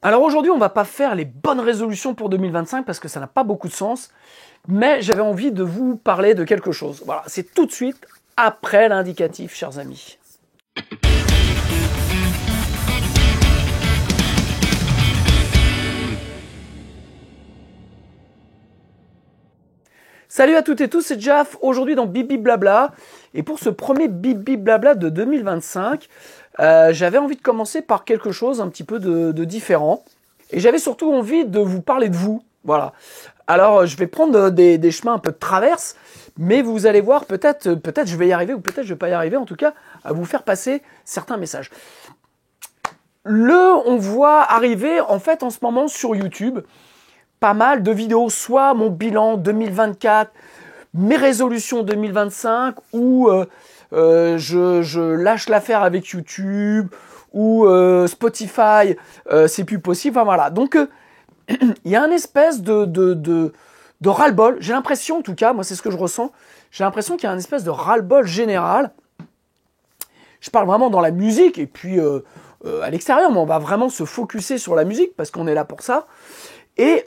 Alors aujourd'hui, on va pas faire les bonnes résolutions pour 2025 parce que ça n'a pas beaucoup de sens, mais j'avais envie de vous parler de quelque chose. Voilà, c'est tout de suite après l'indicatif, chers amis. Salut à toutes et tous, c'est Jaf, aujourd'hui dans Bibi Blabla. Et pour ce premier Bibi Blabla de 2025, j'avais envie de commencer par quelque chose un petit peu de différent. Et j'avais surtout envie de vous parler de vous. Voilà. Alors, je vais prendre des chemins un peu de traverse, mais vous allez voir, peut-être je vais y arriver ou peut-être je vais pas y arriver, en tout cas, à vous faire passer certains messages. On voit arriver, en fait, en ce moment sur YouTube, pas mal de vidéos, soit mon bilan 2024, mes résolutions 2025, ou je lâche l'affaire avec YouTube, ou Spotify, c'est plus possible. Enfin voilà. Donc il y a une espèce de ras-le-bol. J'ai l'impression, en tout cas, moi c'est ce que je ressens. J'ai l'impression qu'il y a une espèce de ras-le-bol général. Je parle vraiment dans la musique et puis à l'extérieur, mais on va vraiment se focuser sur la musique parce qu'on est là pour ça. Et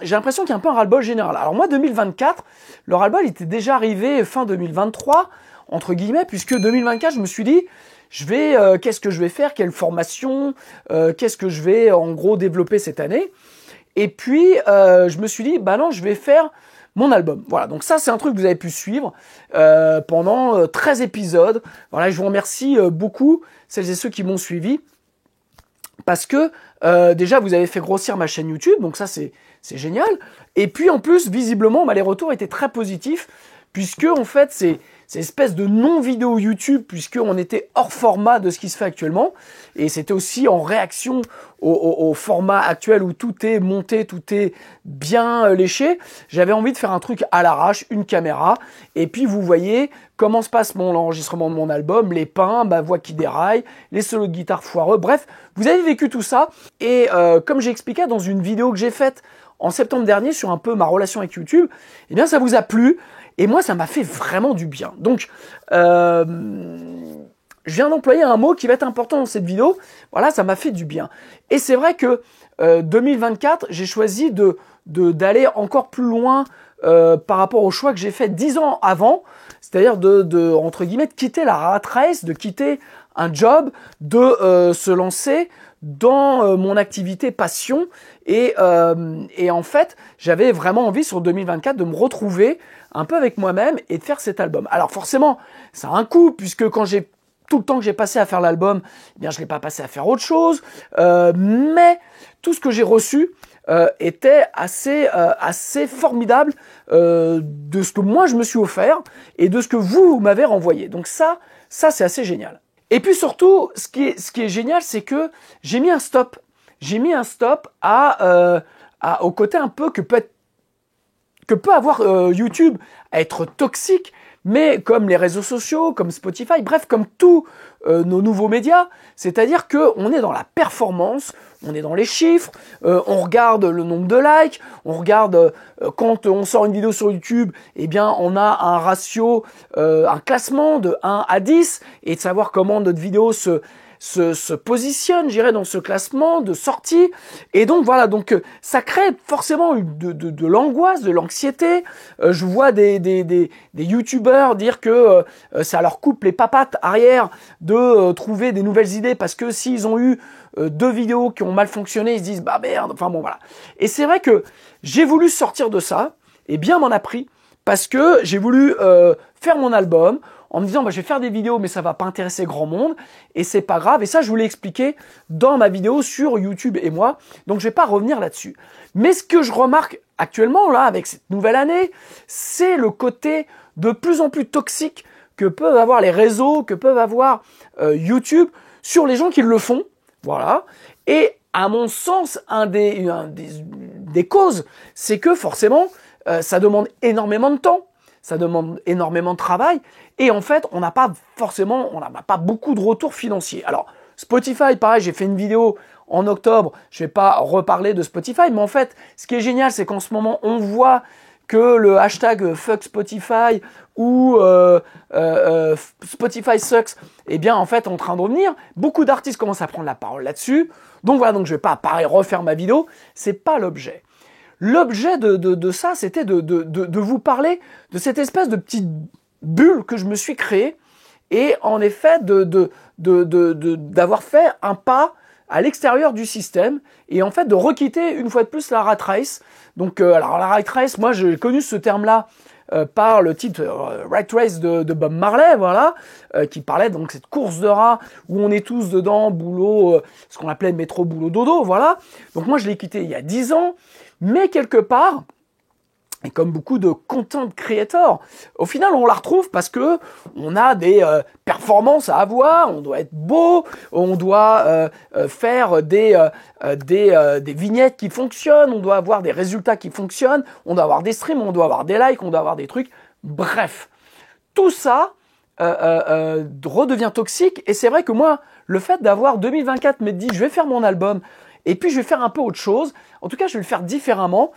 j'ai l'impression qu'il y a un peu un ras-le-bol général. Alors moi, 2024, le ras-le-bol était déjà arrivé fin 2023, entre guillemets, puisque 2024, je me suis dit, qu'est-ce que je vais faire, quelle formation, qu'est-ce que je vais en gros développer cette année. Et puis, je me suis dit, bah non, je vais faire mon album. Voilà, donc ça, c'est un truc que vous avez pu suivre pendant 13 épisodes. Voilà, je vous remercie beaucoup, celles et ceux qui m'ont suivi. Parce que déjà vous avez fait grossir ma chaîne YouTube, donc ça c'est génial. Et puis en plus, visiblement, les retours étaient très positifs, puisque en fait c'est une espèce de non-vidéo YouTube, puisqu'on était hors format de ce qui se fait actuellement. Et c'était aussi en réaction au format actuel où tout est monté, tout est bien léché. J'avais envie de faire un truc à l'arrache, une caméra. Et puis vous voyez comment se passe l'enregistrement de mon album, les pins, ma voix qui déraille, les solos de guitare foireux. Bref, vous avez vécu tout ça. Et comme j'ai expliqué dans une vidéo que j'ai faite en septembre dernier sur un peu ma relation avec YouTube, eh bien ça vous a plu. Et moi, ça m'a fait vraiment du bien. Donc, je viens d'employer un mot qui va être important dans cette vidéo. Voilà, ça m'a fait du bien. Et c'est vrai que 2024, j'ai choisi d'aller encore plus loin par rapport au choix que j'ai fait 10 ans avant. C'est-à-dire entre guillemets, de quitter la rat race, de quitter un job, de se lancer dans mon activité passion. Et en fait, j'avais vraiment envie sur 2024 de me retrouver un peu avec moi-même et de faire cet album. Alors forcément, ça a un coût, puisque tout le temps que j'ai passé à faire l'album, eh bien je l'ai pas passé à faire autre chose. Mais tout ce que j'ai reçu était assez formidable de ce que moi je me suis offert et de ce que vous m'avez renvoyé. Donc ça c'est assez génial. Et puis surtout, ce qui est génial, c'est que j'ai mis un stop. J'ai mis un stop au côté un peu que peut avoir YouTube à être toxique, mais comme les réseaux sociaux, comme Spotify, bref, comme tous nos nouveaux médias, c'est-à-dire qu'on est dans la performance, on est dans les chiffres, on regarde le nombre de likes, on regarde quand on sort une vidéo sur YouTube, eh bien on a un ratio, un classement de 1 à 10, et de savoir comment notre vidéo se positionne, j'irais, dans ce classement de sortie. Et donc voilà, donc ça crée forcément de l'angoisse, de l'anxiété. Je vois des youtubeurs dire que ça leur coupe les papates arrière de trouver des nouvelles idées, parce que s'ils ont eu 2 vidéos qui ont mal fonctionné, ils se disent bah merde, enfin bon voilà. Et c'est vrai que j'ai voulu sortir de ça, et bien m'en a pris, parce que j'ai voulu faire mon album en me disant bah, je vais faire des vidéos mais ça va pas intéresser grand monde et c'est pas grave, et ça je vous l'ai expliqué dans ma vidéo sur YouTube et moi, donc je vais pas revenir là-dessus. Mais ce que je remarque actuellement là avec cette nouvelle année, c'est le côté de plus en plus toxique que peuvent avoir les réseaux, que peuvent avoir YouTube sur les gens qui le font, voilà. Et à mon sens, des causes, c'est que forcément ça demande énormément de temps, ça demande énormément de travail, et en fait, on n'a pas beaucoup de retours financiers. Alors, Spotify, pareil, j'ai fait une vidéo en octobre, je vais pas reparler de Spotify, mais en fait, ce qui est génial, c'est qu'en ce moment, on voit que le hashtag fuck Spotify ou Spotify sucks, eh bien en fait en train de revenir. Beaucoup d'artistes commencent à prendre la parole là-dessus. Donc voilà, donc je vais pas pareil refaire ma vidéo, c'est pas l'objet. L'objet de ça, c'était de vous parler de cette espèce de petite bulle que je me suis créée et en effet d'avoir fait un pas à l'extérieur du système et en fait de requitter une fois de plus la rat race. Donc alors la rat race, moi j'ai connu ce terme-là par le titre Rat Race de Bob Marley, voilà, qui parlait donc cette course de rats où on est tous dedans, boulot, ce qu'on appelait métro boulot dodo, voilà. Donc moi je l'ai quitté il y a 10 ans, mais quelque part, et comme beaucoup de content creators, au final on la retrouve parce que on a des performances à avoir, on doit être beau, on doit faire des vignettes qui fonctionnent, on doit avoir des résultats qui fonctionnent, on doit avoir des streams, on doit avoir des likes, on doit avoir des trucs. Bref, tout ça redevient toxique et c'est vrai que moi, le fait d'avoir 2024 me dit je vais faire mon album et puis je vais faire un peu autre chose, en tout cas je vais le faire différemment,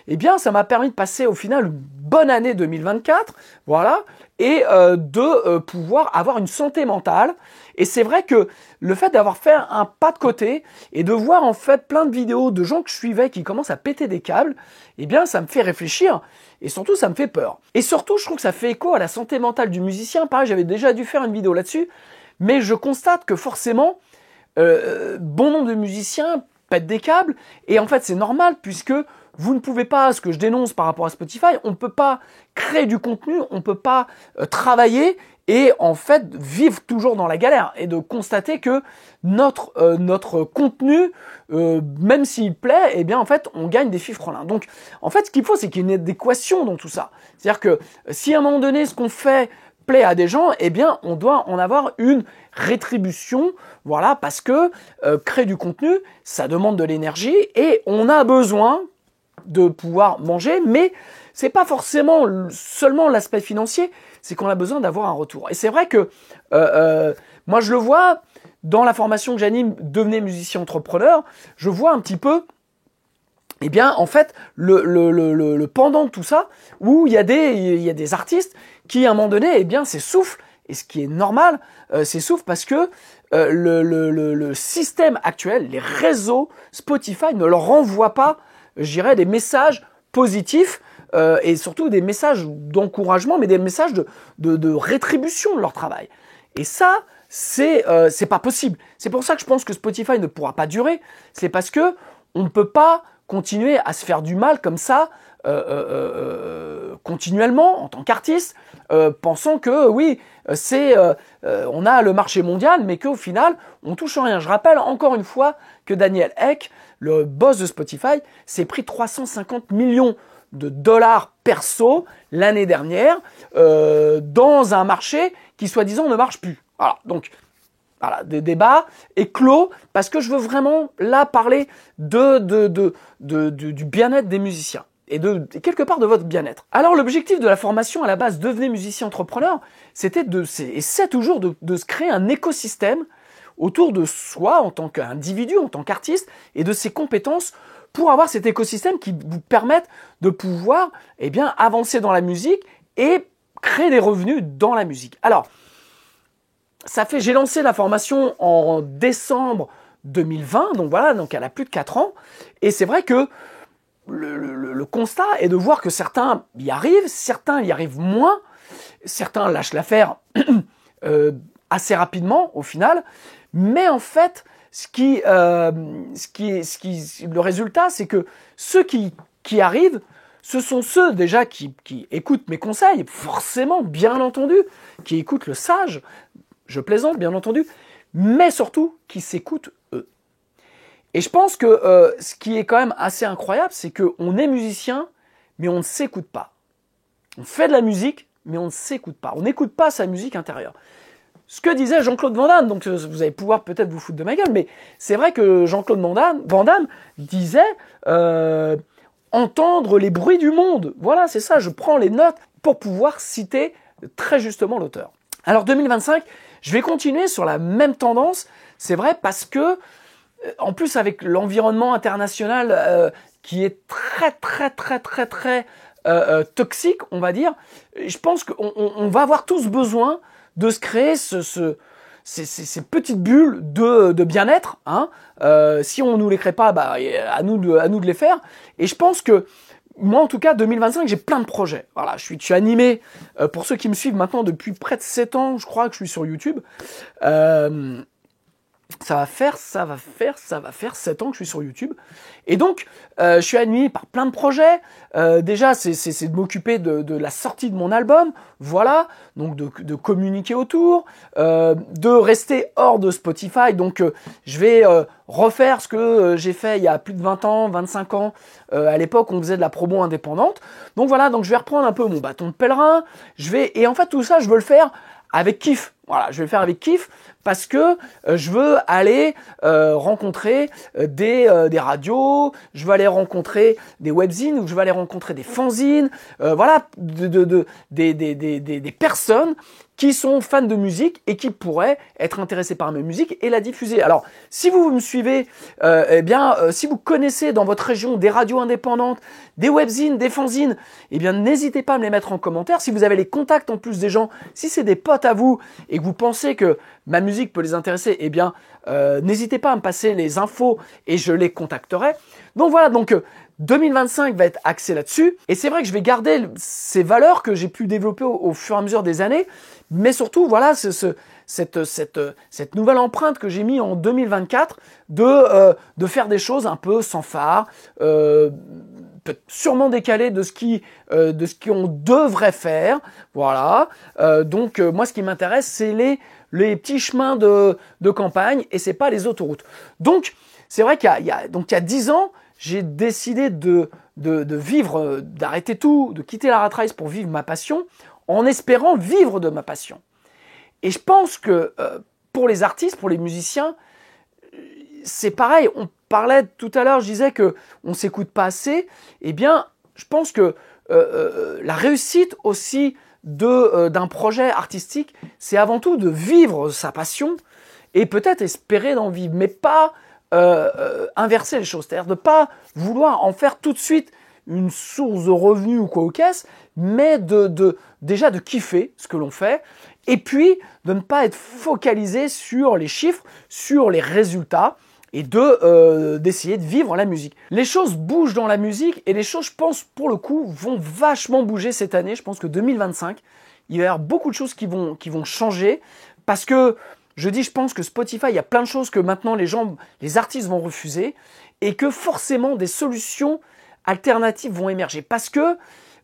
eh bien ça m'a permis de passer au final une bonne année 2024, voilà, et de pouvoir avoir une santé mentale. Et c'est vrai que le fait d'avoir fait un pas de côté et de voir en fait plein de vidéos de gens que je suivais qui commencent à péter des câbles, eh bien ça me fait réfléchir et surtout ça me fait peur. Et surtout je trouve que ça fait écho à la santé mentale du musicien. Pareil, j'avais déjà dû faire une vidéo là-dessus, mais je constate que forcément bon nombre de musiciens pètent des câbles et en fait c'est normal puisque vous ne pouvez pas, ce que je dénonce par rapport à Spotify, on ne peut pas créer du contenu, on ne peut pas travailler et en fait vivre toujours dans la galère et de constater que notre contenu, même s'il plaît, eh bien en fait on gagne des fifrelins. Donc en fait ce qu'il faut c'est qu'il y ait une adéquation dans tout ça. C'est-à-dire que si à un moment donné ce qu'on fait plaît à des gens, eh bien on doit en avoir une rétribution, voilà, parce que créer du contenu, ça demande de l'énergie et on a besoin de pouvoir manger, mais c'est pas forcément seulement l'aspect financier, c'est qu'on a besoin d'avoir un retour. Et c'est vrai que moi je le vois dans la formation que j'anime, devenez musicien entrepreneur, je vois un petit peu, eh bien en fait le pendant de tout ça, où il y a des artistes qui à un moment donné, eh bien s'essoufflent, et ce qui est normal, s'essoufflent parce que le système actuel, les réseaux Spotify ne leur renvoient pas, je dirais, des messages positifs et surtout des messages d'encouragement, mais des messages de rétribution de leur travail. Et ça, c'est pas possible. C'est pour ça que je pense que Spotify ne pourra pas durer. C'est parce que on ne peut pas continuer à se faire du mal comme ça continuellement en tant qu'artiste, pensant que oui, on a le marché mondial, mais qu'au final, on touche rien. Je rappelle encore une fois que Daniel Ek, le boss de Spotify, s'est pris 350 millions de dollars perso l'année dernière dans un marché qui soi-disant ne marche plus. Voilà, donc voilà, des débats est clos parce que je veux vraiment là parler du bien-être des musiciens et quelque part de votre bien-être. Alors l'objectif de la formation à la base devenez musicien entrepreneur, c'est toujours de se créer un écosystème autour de soi en tant qu'individu, en tant qu'artiste et de ses compétences pour avoir cet écosystème qui vous permette de pouvoir eh bien, avancer dans la musique et créer des revenus dans la musique. Alors, j'ai lancé la formation en décembre 2020, donc voilà, donc elle a plus de 4 ans, et c'est vrai que le constat est de voir que certains y arrivent, certains y arrivent moins, certains lâchent l'affaire assez rapidement au final, mais en fait, le résultat, c'est que ceux qui arrivent, ce sont ceux déjà qui écoutent mes conseils, forcément, bien entendu, qui écoutent le sage, je plaisante, bien entendu, mais surtout qui s'écoutent eux. Et je pense que ce qui est quand même assez incroyable, c'est qu'on est musicien, mais on ne s'écoute pas. On fait de la musique, mais on ne s'écoute pas. On n'écoute pas sa musique intérieure. Ce que disait Jean-Claude Van Damme, donc vous allez pouvoir peut-être vous foutre de ma gueule, mais c'est vrai que Jean-Claude Van Damme disait entendre les bruits du monde. Voilà, c'est ça, je prends les notes pour pouvoir citer très justement l'auteur. Alors 2025, je vais continuer sur la même tendance, c'est vrai, parce que, en plus avec l'environnement international qui est très toxique, on va dire. Je pense qu'on va avoir tous besoin de se créer ces petites bulles de bien-être. Hein. Si on nous les crée pas, bah, à nous de les faire. Et je pense que moi, en tout cas, 2025, j'ai plein de projets. Voilà, je suis animé. Pour ceux qui me suivent maintenant depuis près de 7 ans, je crois que je suis sur YouTube. Ça va faire 7 ans que je suis sur YouTube. Et donc, je suis animé par plein de projets. Déjà, c'est de m'occuper de la sortie de mon album. Voilà. Donc, de communiquer autour. De rester hors de Spotify. Donc, je vais refaire ce que j'ai fait il y a plus de 20 ans, 25 ans. À l'époque, on faisait de la promo indépendante. Donc, voilà. Donc, je vais reprendre un peu mon bâton de pèlerin. Et en fait, tout ça, je veux le faire avec kiff. Voilà, je vais le faire avec kiff parce que je veux aller rencontrer des radios, je veux aller rencontrer des webzines, ou je veux aller rencontrer des fanzines, voilà, des personnes qui sont fans de musique et qui pourraient être intéressés par mes musiques et la diffuser. Alors, si vous me suivez, si vous connaissez dans votre région des radios indépendantes, des webzines, des fanzines, eh bien, n'hésitez pas à me les mettre en commentaire. Si vous avez les contacts en plus des gens, si c'est des potes à vous et que vous pensez que ma musique peut les intéresser, eh bien, n'hésitez pas à me passer les infos et je les contacterai. Donc voilà, 2025 va être axé là-dessus. Et c'est vrai que je vais garder ces valeurs que j'ai pu développer au fur et à mesure des années. Mais surtout, voilà, cette nouvelle empreinte que j'ai mis en 2024 de faire des choses un peu sans phare, sûrement décalé de ce qu'on devrait faire. Voilà. Moi, ce qui m'intéresse, c'est les petits chemins de campagne et c'est pas les autoroutes. Donc, c'est vrai qu'il y a 10 ans, j'ai décidé de vivre, d'arrêter tout, de quitter la rat race pour vivre ma passion, en espérant vivre de ma passion. Et je pense que pour les artistes, pour les musiciens, c'est pareil. On parlait tout à l'heure, je disais que on s'écoute pas assez. Eh bien, je pense que la réussite aussi d'un projet artistique, c'est avant tout de vivre sa passion et peut-être espérer d'en vivre, mais pas inverser les choses, c'est-à-dire de ne pas vouloir en faire tout de suite une source de revenus ou quoi aux caisses, mais déjà de kiffer ce que l'on fait, et puis de ne pas être focalisé sur les chiffres, sur les résultats, et d'essayer de vivre la musique. Les choses bougent dans la musique, et les choses, je pense, pour le coup, vont vachement bouger cette année. Je pense que 2025, il va y avoir beaucoup de choses qui vont changer, parce que je pense que Spotify, il y a plein de choses que maintenant les artistes vont refuser et que forcément des solutions alternatives vont émerger. Parce que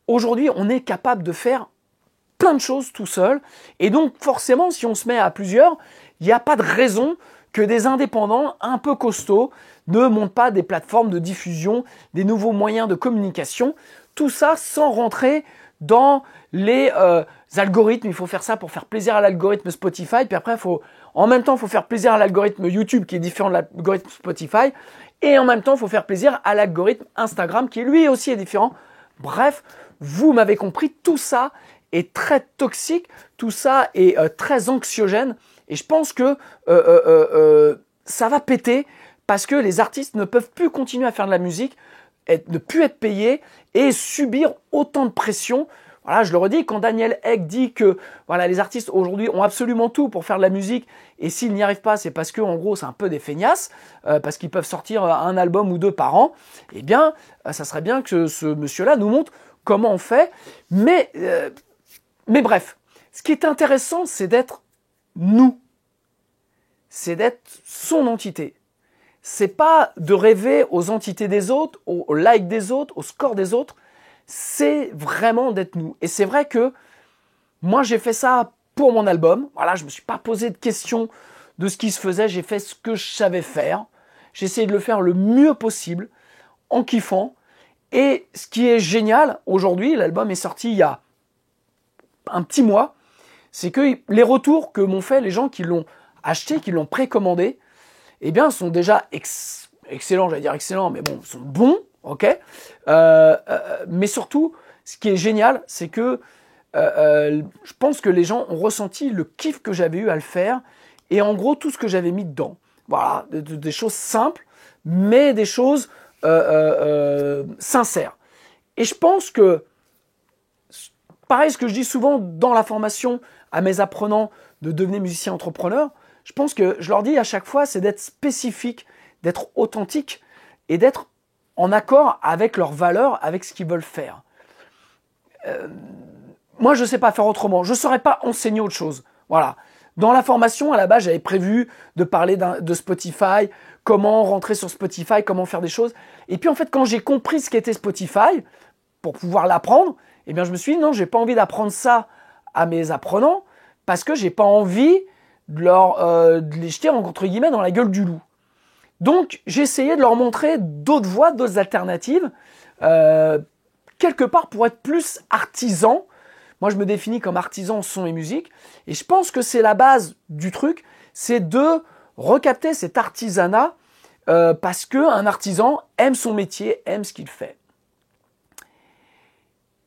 aujourd'hui, on est capable de faire plein de choses tout seul. Et donc forcément, si on se met à plusieurs, il n'y a pas de raison que des indépendants un peu costauds ne montent pas des plateformes de diffusion, des nouveaux moyens de communication. Tout ça sans rentrer dans les algorithmes. Il faut faire ça pour faire plaisir à l'algorithme Spotify. Puis après, en même temps, il faut faire plaisir à l'algorithme YouTube qui est différent de l'algorithme Spotify. Et en même temps, il faut faire plaisir à l'algorithme Instagram qui lui aussi est différent. Bref, vous m'avez compris, tout ça est très toxique, tout ça est très anxiogène. Et je pense que ça va péter parce que les artistes ne peuvent plus continuer à faire de la musique, ne plus être payés et subir autant de pression. Voilà, je le redis, quand Daniel Ek dit que voilà, les artistes aujourd'hui ont absolument tout pour faire de la musique et s'ils n'y arrivent pas, c'est parce que en gros c'est un peu des feignasses, parce qu'ils peuvent sortir un album ou deux par an, eh bien ça serait bien que ce monsieur-là nous montre comment on fait. Mais bref, ce qui est intéressant, c'est d'être nous. C'est d'être son entité. C'est pas de rêver aux entités des autres, aux likes des autres, au score des autres. C'est vraiment d'être nous. Et c'est vrai que moi, j'ai fait ça pour mon album. Voilà, je me suis pas posé de questions de ce qui se faisait. J'ai fait ce que je savais faire. J'ai essayé de le faire le mieux possible, en kiffant. Et ce qui est génial, aujourd'hui, l'album est sorti il y a un petit mois, c'est que les retours que m'ont fait les gens qui l'ont acheté, qui l'ont précommandé, eh bien, sont déjà excellents, j'allais dire excellents, mais bon, sont bons, ok. Mais surtout, ce qui est génial, c'est que je pense que les gens ont ressenti le kiff que j'avais eu à le faire, et en gros, tout ce que j'avais mis dedans. Voilà, des choses simples, mais des choses sincères. Et je pense que pareil, ce que je dis souvent dans la formation à mes apprenants de devenir musicien entrepreneur, je pense que je leur dis à chaque fois, c'est d'être spécifique, d'être authentique et d'être en accord avec leurs valeurs, avec ce qu'ils veulent faire. Moi, je ne sais pas faire autrement. Je ne saurais pas enseigner autre chose. Voilà. Dans la formation, à la base, j'avais prévu de parler de Spotify, comment rentrer sur Spotify, comment faire des choses. Et puis, en fait, quand j'ai compris ce qu'était Spotify, pour pouvoir l'apprendre, eh bien, je me suis dit, non, je n'ai pas envie d'apprendre ça à mes apprenants parce que je n'ai pas envie de les jeter, entre guillemets, dans la gueule du loup. Donc, j'ai essayé de leur montrer d'autres voies, d'autres alternatives, quelque part pour être plus artisan. Moi, je me définis comme artisan en son et musique. Et je pense que c'est la base du truc, c'est de recapter cet artisanat parce qu'un artisan aime son métier, aime ce qu'il fait.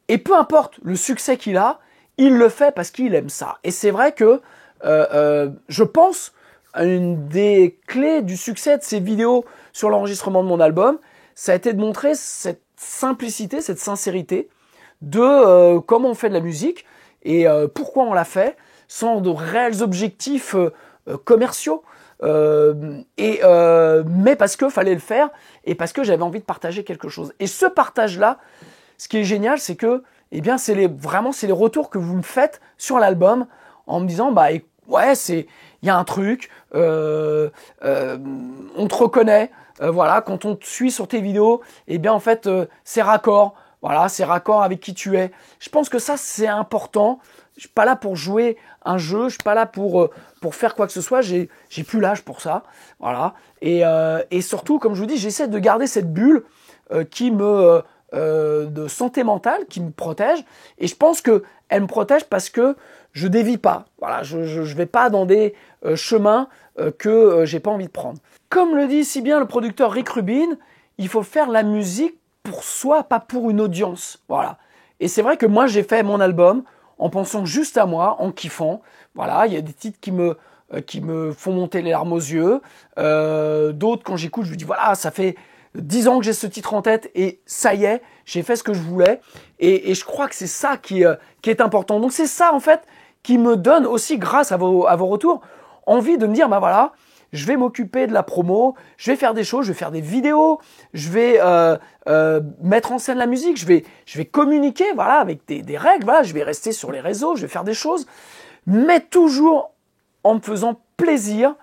Et peu importe le succès qu'il a, il le fait parce qu'il aime ça. Et c'est vrai que je pense une des clés du succès de ces vidéos sur l'enregistrement de mon album, ça a été de montrer cette simplicité, cette sincérité de comment on fait de la musique et pourquoi on la fait sans de réels objectifs commerciaux. Mais parce qu'il fallait le faire et parce que j'avais envie de partager quelque chose. Et ce partage-là, ce qui est génial, c'est que c'est les retours que vous me faites sur l'album en me disant ouais, il y a un truc, on te reconnaît, voilà, quand on te suit sur tes vidéos, c'est raccord, voilà, c'est raccord avec qui tu es. Je pense que ça, c'est important. Je suis pas là pour jouer un jeu, je suis pas là pour faire quoi que ce soit, j'ai plus l'âge pour ça, voilà. Et surtout, comme je vous dis, j'essaie de garder cette bulle de santé mentale qui me protège, et je pense que elle me protège parce que je dévie pas. Voilà, je vais pas dans des chemins que j'ai pas envie de prendre. Comme le dit si bien le producteur Rick Rubin, il faut faire la musique pour soi, pas pour une audience. Voilà. Et c'est vrai que moi j'ai fait mon album en pensant juste à moi, en kiffant. Voilà, il y a des titres qui me font monter les larmes aux yeux. D'autres, quand j'écoute, je me dis voilà, ça fait 10 ans que j'ai ce titre en tête et ça y est, j'ai fait ce que je voulais. Et je crois que c'est ça qui est important. Donc c'est ça en fait qui me donne aussi, grâce à vos retours, envie de me dire voilà, je vais m'occuper de la promo, je vais faire des choses, je vais faire des vidéos, je vais mettre en scène la musique, je vais communiquer voilà, avec des règles, voilà, je vais rester sur les réseaux, je vais faire des choses, mais toujours en me faisant plaisir,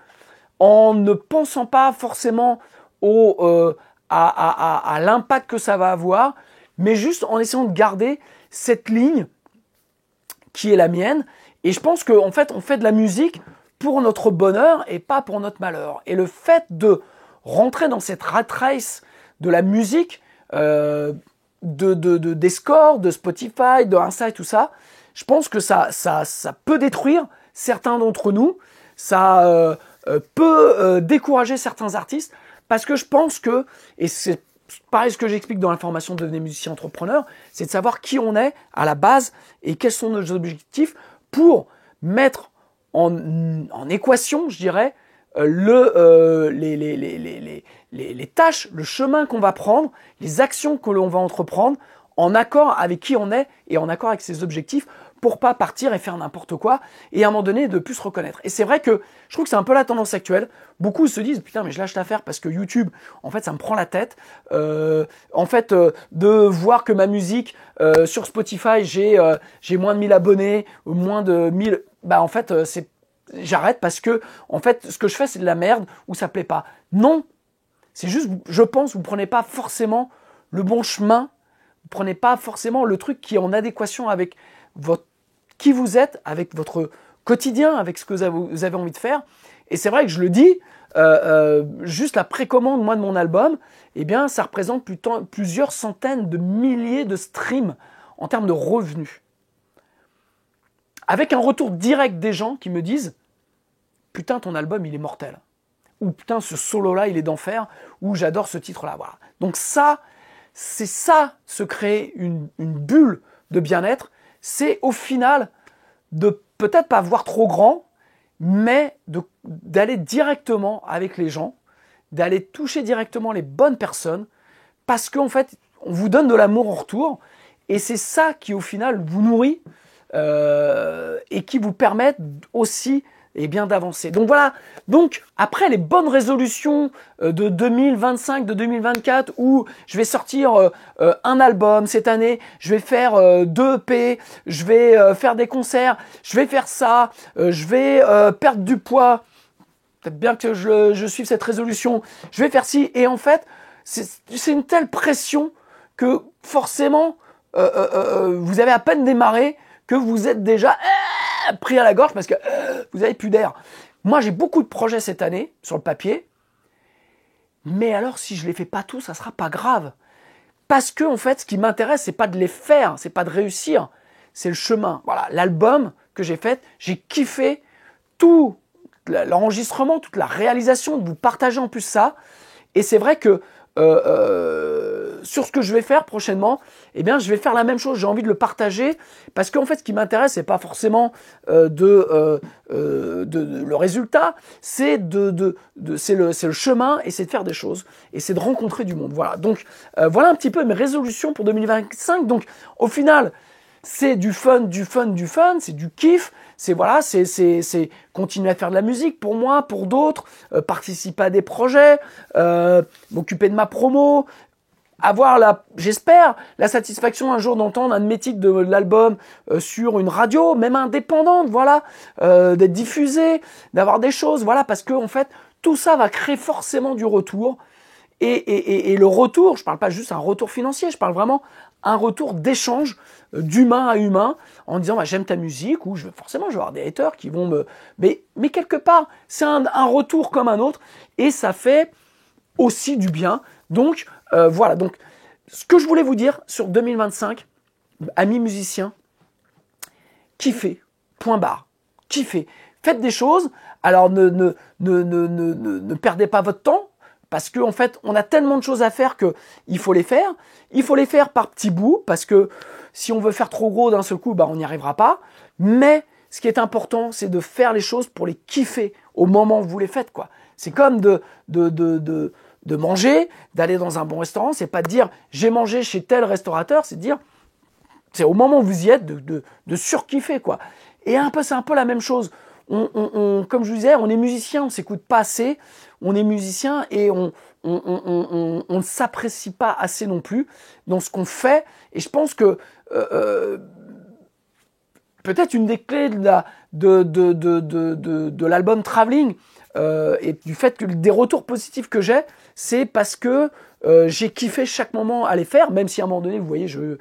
en ne pensant pas forcément à l'impact que ça va avoir, mais juste en essayant de garder cette ligne qui est la mienne. Et je pense qu'en fait, on fait de la musique pour notre bonheur et pas pour notre malheur. Et le fait de rentrer dans cette rat race de la musique, des scores, de Spotify, de Insta et tout ça, je pense que ça peut détruire certains d'entre nous, ça peut décourager certains artistes, parce que je pense que, et c'est pareil ce que j'explique dans la formation de devenir musicien entrepreneur, c'est de savoir qui on est à la base et quels sont nos objectifs pour mettre en équation, je dirais, les tâches, le chemin qu'on va prendre, les actions que l'on va entreprendre en accord avec qui on est et en accord avec ses objectifs pour pas partir et faire n'importe quoi et à un moment donné de plus se reconnaître. Et c'est vrai que je trouve que c'est un peu la tendance actuelle. Beaucoup se disent putain mais je lâche l'affaire parce que YouTube en fait ça me prend la tête. De voir que ma musique sur Spotify j'ai moins de 1000 abonnés ou moins de 1000, j'arrête parce que en fait ce que je fais c'est de la merde ou ça plaît pas. Non, c'est juste je pense vous prenez pas forcément le bon chemin, vous prenez pas forcément le truc qui est en adéquation avec qui vous êtes, avec votre quotidien, avec ce que vous avez envie de faire. Et c'est vrai que je le dis, juste la précommande moi de mon album, ça représente plusieurs centaines de milliers de streams en termes de revenus. Avec un retour direct des gens qui me disent « Putain, ton album, il est mortel. » Ou « Putain, ce solo-là, il est d'enfer. » Ou « J'adore ce titre-là. » Voilà. Donc ça, c'est ça, se créer une bulle de bien-être. C'est au final de peut-être pas voir trop grand, mais d'aller directement avec les gens, d'aller toucher directement les bonnes personnes, parce qu'en fait, on vous donne de l'amour en retour, Et c'est ça qui, au final, vous nourrit et qui vous permet aussi d'avancer. Donc voilà, donc après les bonnes résolutions de 2025, de 2024, où je vais sortir un album cette année, je vais faire 2 EP, je vais faire des concerts, je vais faire ça, je vais perdre du poids, peut-être bien que je suive cette résolution, je vais faire ci, et en fait, c'est une telle pression que forcément, vous avez à peine démarré, que vous êtes déjà pris à la gorge parce que vous n'avez plus d'air. Moi, j'ai beaucoup de projets cette année sur le papier, mais alors si je les fais pas tous, ça sera pas grave. Parce que en fait, ce qui m'intéresse, c'est pas de les faire, c'est pas de réussir, c'est le chemin. Voilà, l'album que j'ai fait, j'ai kiffé tout l'enregistrement, toute la réalisation, de vous partager en plus ça. Et c'est vrai que sur ce que je vais faire prochainement, eh bien, je vais faire la même chose. J'ai envie de le partager parce qu'en fait, ce qui m'intéresse, c'est pas forcément le résultat, c'est le chemin et c'est de faire des choses et c'est de rencontrer du monde. Voilà. Donc, voilà un petit peu mes résolutions pour 2025. Donc, au final, c'est du fun, c'est du kiff, c'est voilà, c'est continuer à faire de la musique pour moi, pour d'autres, participer à des projets, m'occuper de ma promo, avoir j'espère, la satisfaction un jour d'entendre un de mes titres de l'album sur une radio, même indépendante, voilà, d'être diffusé, d'avoir des choses, voilà, parce que en fait, tout ça va créer forcément du retour. Et le retour, je ne parle pas juste un retour financier, je parle vraiment un retour d'échange d'humain à humain en disant bah, j'aime ta musique ou forcément je vais avoir des haters qui vont me... Mais quelque part, c'est un retour comme un autre et ça fait aussi du bien. Donc voilà, donc ce que je voulais vous dire sur 2025, amis musiciens, kiffez, point barre, kiffez. Faites des choses, alors ne perdez pas votre temps. Parce qu'en fait, on a tellement de choses à faire qu'il faut les faire. Il faut les faire par petits bouts, parce que si on veut faire trop gros d'un seul coup, bah, on n'y arrivera pas. Mais ce qui est important, c'est de faire les choses pour les kiffer au moment où vous les faites, quoi. C'est comme de manger, d'aller dans un bon restaurant. C'est pas de dire j'ai mangé chez tel restaurateur, c'est de dire c'est au moment où vous y êtes de surkiffer, quoi. Et c'est un peu la même chose. Comme je vous disais, on est musicien, on s'écoute pas assez, on est musicien et on ne s'apprécie pas assez non plus dans ce qu'on fait. Et je pense que peut-être une des clés de l'album Traveling et du fait que des retours positifs que j'ai, c'est parce que j'ai kiffé chaque moment à les faire, même si à un moment donné, vous voyez, je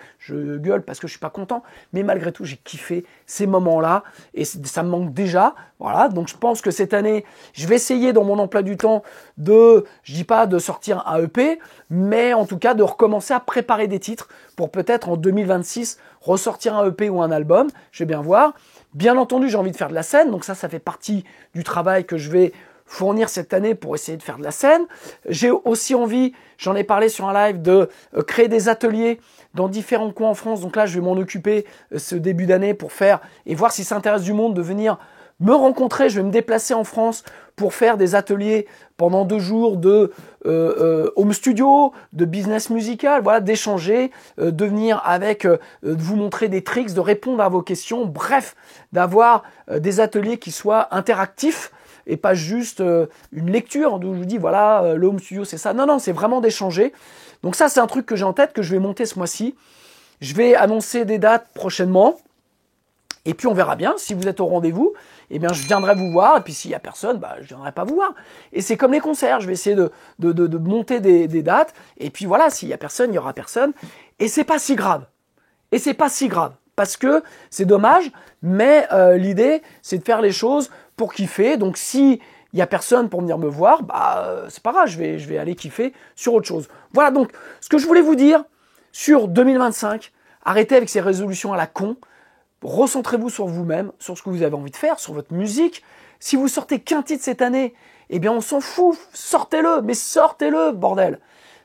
gueule parce que je suis pas content, mais malgré tout, j'ai kiffé ces moments-là et ça me manque déjà. Voilà, donc je pense que cette année, je vais essayer dans mon emploi du temps je dis pas de sortir un EP, mais en tout cas de recommencer à préparer des titres pour peut-être en 2026 ressortir un EP ou un album. Je vais bien voir. Bien entendu, j'ai envie de faire de la scène, donc ça fait partie du travail que je vais fournir cette année pour essayer de faire de la scène. J'ai aussi envie, j'en ai parlé sur un live, de créer des ateliers dans différents coins en France. Donc là, je vais m'en occuper ce début d'année pour faire et voir si ça intéresse du monde de venir me rencontrer. Je vais me déplacer en France pour faire des ateliers pendant 2 jours de home studio, de business musical, voilà, d'échanger, de venir avec, de vous montrer des tricks, de répondre à vos questions, bref, d'avoir des ateliers qui soient interactifs et pas juste une lecture où je vous dis voilà, le home studio c'est ça. Non, c'est vraiment d'échanger. Donc ça, c'est un truc que j'ai en tête, que je vais monter ce mois-ci. Je vais annoncer des dates prochainement. Et puis on verra bien, si vous êtes au rendez-vous, eh bien je viendrai vous voir, et puis s'il y a personne, bah je viendrai pas vous voir. Et c'est comme les concerts, je vais essayer de monter des dates, et puis voilà, s'il y a personne, il y aura personne, et c'est pas si grave. Et c'est pas si grave, parce que c'est dommage, mais l'idée, c'est de faire les choses pour kiffer. Donc si il y a personne pour venir me voir, bah c'est pas grave, je vais aller kiffer sur autre chose. Voilà donc ce que je voulais vous dire sur 2025, arrêtez avec ces résolutions à la con. Recentrez-vous sur vous-même, sur ce que vous avez envie de faire, sur votre musique. Si vous sortez qu'un titre cette année, eh bien on s'en fout, sortez-le, mais sortez-le, bordel.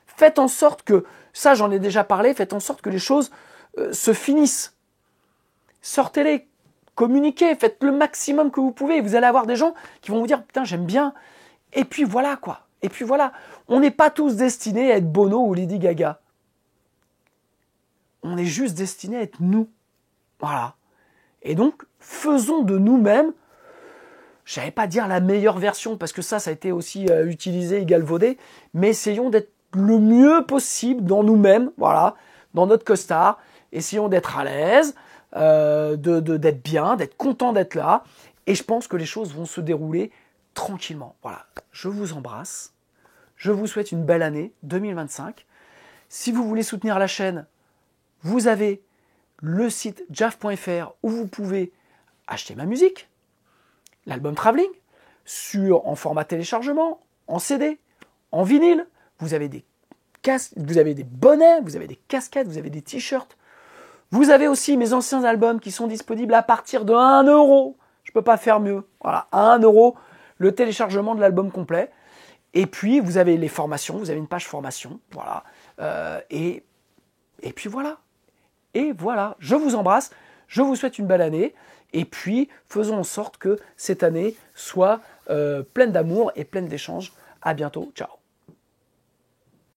Faites en sorte que, ça j'en ai déjà parlé, faites en sorte que les choses se finissent. Sortez-les, communiquez, faites le maximum que vous pouvez. Vous allez avoir des gens qui vont vous dire, putain j'aime bien. Et puis voilà quoi, et puis voilà. On n'est pas tous destinés à être Bono ou Lady Gaga. on est juste destiné à être nous. Voilà. Et donc, faisons de nous-mêmes, je n'allais pas dire la meilleure version, parce que ça a été aussi utilisé et galvaudé, mais essayons d'être le mieux possible dans nous-mêmes, voilà, dans notre costard. Essayons d'être à l'aise, d'être bien, d'être content d'être là. Et je pense que les choses vont se dérouler tranquillement. Voilà, je vous embrasse. Je vous souhaite une belle année 2025. Si vous voulez soutenir la chaîne, vous avez le site jaf.fr où vous pouvez acheter ma musique, l'album Traveling, en format téléchargement, en CD, en vinyle. Vous avez des casques, vous avez des bonnets, vous avez des casquettes, vous avez des t-shirts. Vous avez aussi mes anciens albums qui sont disponibles à partir de 1 €. Je ne peux pas faire mieux. Voilà, à 1 € le téléchargement de l'album complet. Et puis, vous avez les formations, vous avez une page formation. Voilà. Et puis voilà. Et voilà, je vous embrasse, je vous souhaite une belle année. Et puis, faisons en sorte que cette année soit pleine d'amour et pleine d'échanges. À bientôt, ciao.